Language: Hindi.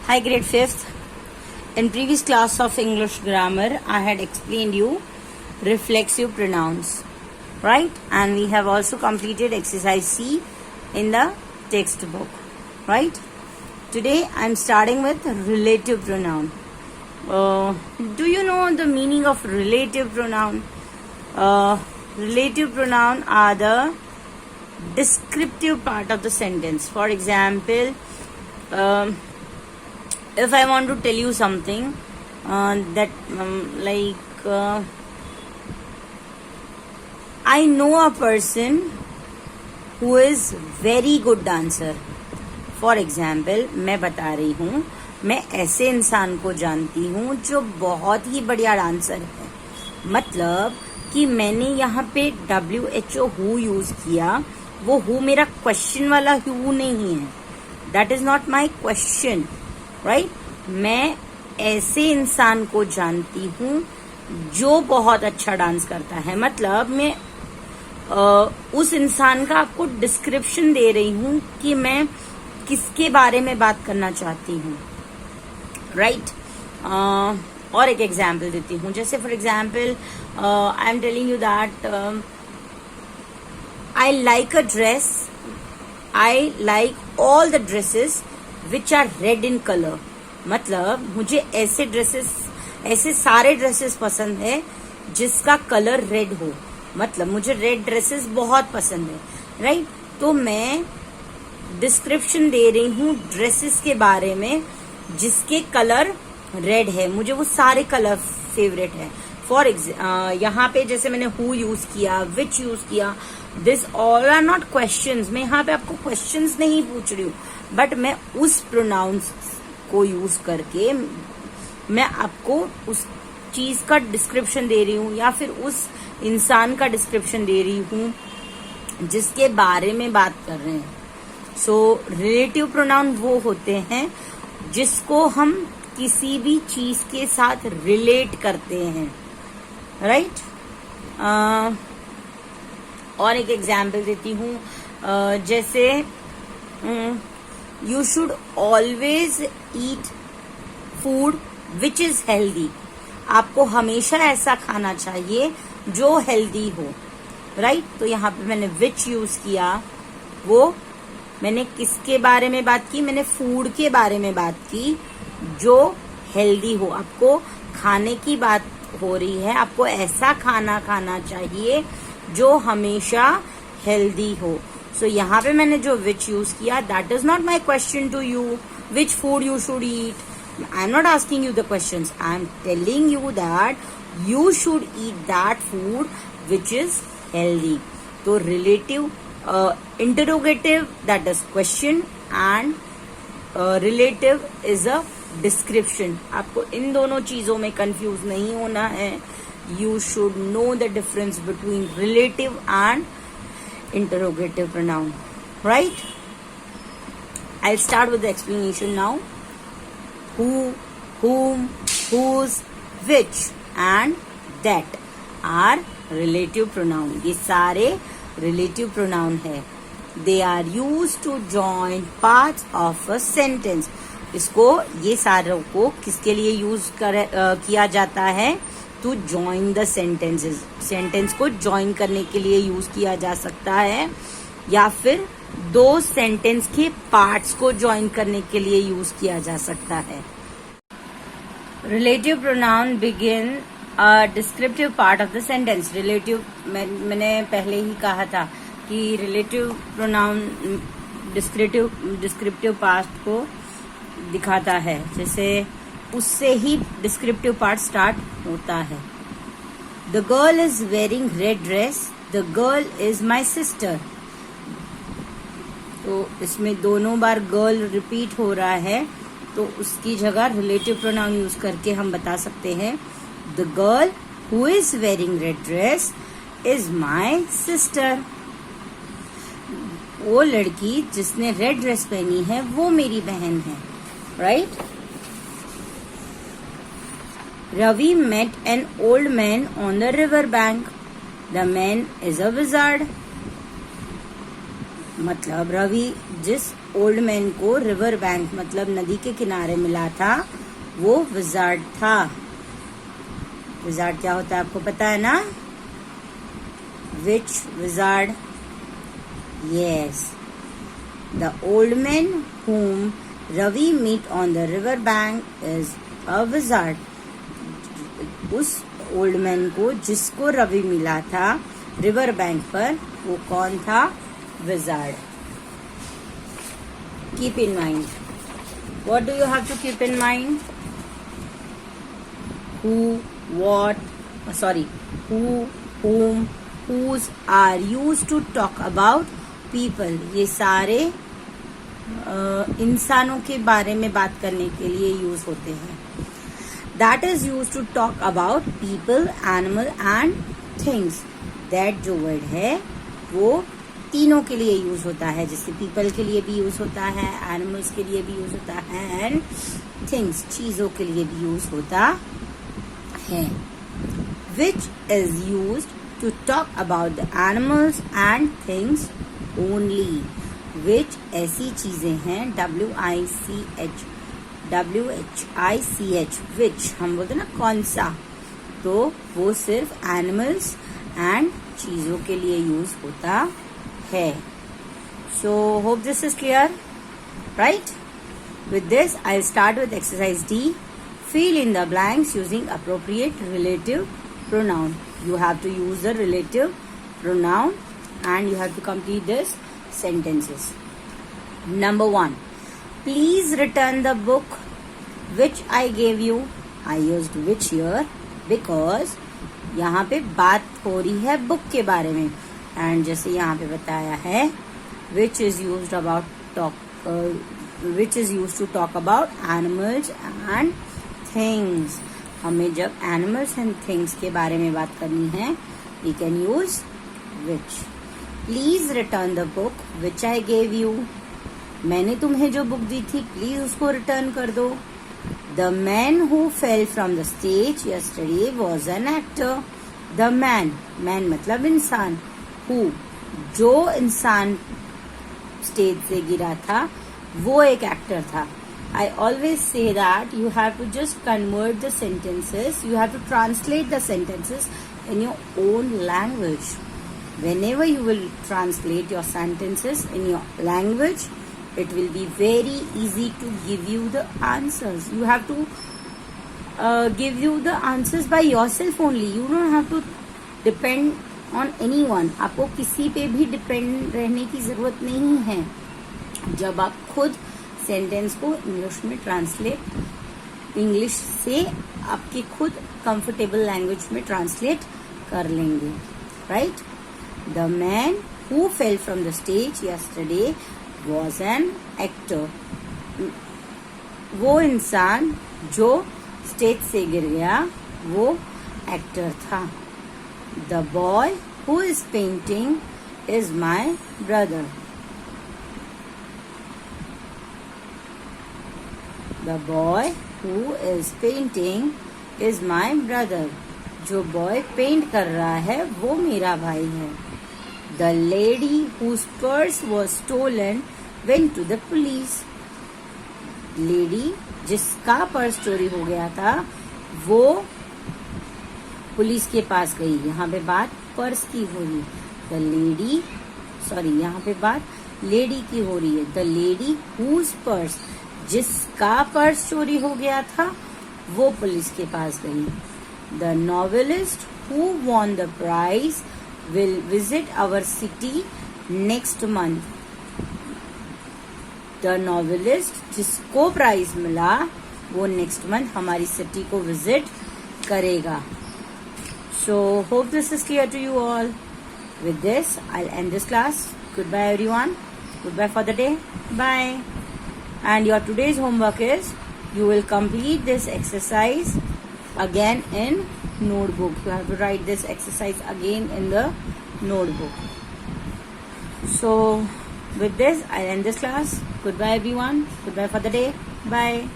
Hi, grade 5th. In previous class of English grammar, I had explained you reflexive pronouns, right? And we have also completed exercise C in the textbook, right? Today, I'm starting with relative pronoun. Do you know the meaning of relative pronoun? Relative pronoun are the descriptive part of the sentence. For example, if I want to tell you something I know a person who is very good dancer. For example मैं बता रही हूँ मैं ऐसे इंसान को जानती हूँ जो बहुत ही बढ़िया डांसर है. मतलब कि मैंने यहाँ पे WHO हु यूज किया. वो हु मेरा क्वेश्चन वाला हु नहीं है. That is not my question, right. मैं ऐसे इंसान को जानती हूँ जो बहुत अच्छा डांस करता है. मतलब मैं उस इंसान का आपको डिस्क्रिप्शन दे रही हूँ कि मैं किसके बारे में बात करना चाहती हूँ, राइट. और एक एग्जाम्पल देती हूँ. जैसे for example I am telling you that I like a dress. I like all the dresses which are red in colour. मतलब मुझे ऐसे सारे ड्रेसेस पसंद है जिसका कलर रेड हो. मतलब मुझे रेड ड्रेसेस बहुत पसंद है, राइट. तो मैं डिस्क्रिप्शन दे रही हूँ ड्रेसेस के बारे में जिसके कलर रेड है. मुझे वो सारे कलर फेवरेट है. फॉर यहाँ पे जैसे मैंने हु यूज किया, विच यूज किया, this all are not questions. मैं यहाँ पे आपको क्वेश्चंस नहीं पूछ रही हूँ, बट मैं उस प्रोनाउंस को यूज करके मैं आपको उस चीज का डिस्क्रिप्शन दे रही हूँ या फिर उस इंसान का डिस्क्रिप्शन दे रही हूँ जिसके बारे में बात कर रहे हैं. सो रिलेटिव प्रोनाउन वो होते हैं जिसको हम किसी भी चीज के साथ रिलेट करते हैं, राइट. और एक एग्जाम्पल देती हूँ. जैसे you should always eat food which is healthy. आपको हमेशा ऐसा खाना चाहिए जो हेल्दी हो, राइट. तो यहाँ पे मैंने विच यूज किया. वो मैंने किसके बारे में बात की? मैंने फूड के बारे में बात की जो हेल्दी हो. आपको खाने की बात हो रही है. आपको ऐसा खाना खाना चाहिए जो हमेशा हेल्दी हो. सो यहाँ पे मैंने जो विच यूज किया, that is not my question to you which food you should eat. I am not asking you the questions. I am telling you that you should eat that food which is healthy. तो relative interrogative that is question and relative is a description. आपको इन दोनों चीजों में कंफ्यूज नहीं होना है. You should know the difference between relative and interrogative pronoun, right? I'll start with the explanation now. Who, whom, whose, which and that are relative pronoun. ये सारे relative pronoun है. They are used to join parts of a sentence. इसको ये सारों को किसके लिए यूज किया जाता है? To join the sentences. Sentence को ज्वाइन करने के लिए यूज किया जा सकता है या फिर दो सेंटेंस के पार्ट्स को ज्वाइन करने के लिए यूज किया जा सकता है. Relative pronoun begin a descriptive part of the sentence. Relative मैंने पहले ही कहा था कि रिलेटिव प्रोनाउन डिस्क्रिप्टिव पार्ट को दिखाता है. जैसे उससे ही डिस्क्रिप्टिव पार्ट स्टार्ट होता है. The girl is wearing red dress. The girl is my sister. तो इसमें दोनों बार गर्ल रिपीट हो रहा है, तो उसकी जगह रिलेटिव प्रोनाउन यूज करके हम बता सकते हैं the girl who is wearing red dress is my sister. वो लड़की जिसने रेड ड्रेस पहनी है वो मेरी बहन है, right. Ravi met an old man on the river bank. The man is a wizard. मतलब रवि जिस ओल्ड मैन को रिवर बैंक मतलब नदी के किनारे मिला था वो विजार्ड था। विजार्ड क्या होता है आपको पता है ना? Which wizard? Yes, the old man whom Ravi meet on the river bank is a wizard. उस ओल्ड मैन को जिसको रवि मिला था रिवर बैंक पर, वो कौन था? Wizard. Keep in mind, what do you have to keep in mind? who, what, who, whom, whose are used to talk about people। ये सारे इंसानों के बारे में बात करने के लिए यूज होते हैं। That is used to talk about people, animal and things। That जो वर्ड है वो तीनों के लिए यूज होता है, जैसे पीपल के लिए भी यूज होता है, एनिमल्स के लिए भी यूज होता है, एंड थिंग्स चीजों के लिए भी यूज होता है। Which is used to talk about the animals and things only। Which ऐसी चीजें हैं, WHICH, which हम बोलते ना कौन सा, तो वो सिर्फ एनिमल्स एंड चीजों के लिए यूज होता है। So hope this is clear, right? With this, I'll start with exercise D. Fill in the blanks using appropriate relative pronoun. You have to use the relative pronoun and you have to complete this sentences. Number 1. Please return the book which I gave you. I used which here because यहाँ पे बात हो रही है बुक के बारे में, एंड जैसे यहाँ पे बताया है which is used to talk about animals and things। हमें जब animals and things के बारे में बात करनी है we can use which। Please return the book which I gave you। मैंने तुम्हें जो बुक दी थी प्लीज उसको रिटर्न कर दो। The man who fell from the stage yesterday was an actor। The man मतलब इंसान, who जो इंसान स्टेज से गिरा था वो एक एक्टर था। I always say that you have to just convert the sentences, you have to translate the sentences in your own language। Whenever you will translate your sentences in your language, it will be very easy to give you the answers। You have to give you the answers by yourself only। You don't have to depend on anyone। आपको किसी पे भी डिपेंड रहने की जरूरत नहीं है। जब आप खुद सेंटेंस को इंग्लिश में ट्रांसलेट, इंग्लिश से आपके खुद कंफर्टेबल लैंग्वेज में ट्रांसलेट कर लेंगे, right? The man who fell from the stage yesterday was an actor। वो इंसान जो स्टेज से गिर गया वो एक्टर था। The boy who is painting is my brother। The boy who is painting is my brother। जो बॉय पेंट कर रहा है वो मेरा भाई है। The lady whose purse was stolen went to the police। Lady जिसका पर्स चोरी हो गया था वो पुलिस के पास गई। यहाँ पे बात पर्स की हो रही है। यहाँ पे बात लेडी की हो रही है। The lady whose purse जिसका पर्स चोरी हो गया था वो पुलिस के पास गई। The novelist who won the prize will visit our city next month। The novelist जिसको प्राइज मिला वो नेक्स्ट मंथ हमारी सिटी को विजिट करेगा। So hope this is clear to you all। With this, I'll end this class। Goodbye everyone। Goodbye for the day। Bye। And your today's homework is you will complete this exercise again in notebook। You have to write this exercise again in the notebook। So with this, I'll end this class। Goodbye everyone। Goodbye for the day। Bye।